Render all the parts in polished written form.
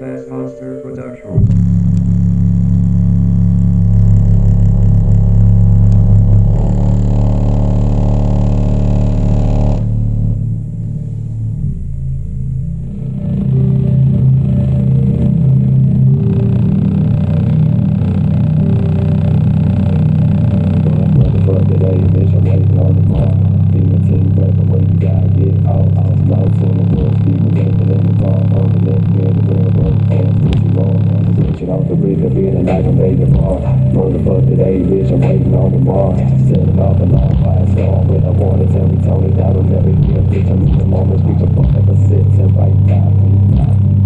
Fat Monster Production. Like I'm made the bar. Motherfucker today, bitch, I'm waiting on the bar. Setting off a long fire storm when I wanna tell me Tony that I'll never hear. Bitch, I'm in the moment, speak the fuck ever sits and right by me.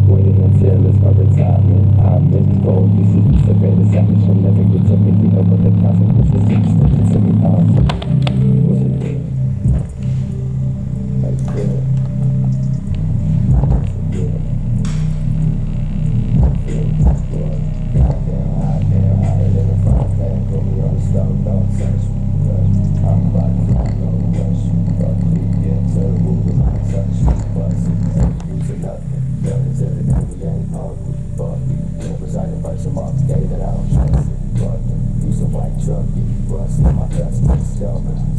Waiting until it's my retirement. I'm in the gold, you see me sipping the savage. She'll never get to me, you know what the consequences is. Sticking to me, what's it do? Like good. Truck, rust in my best,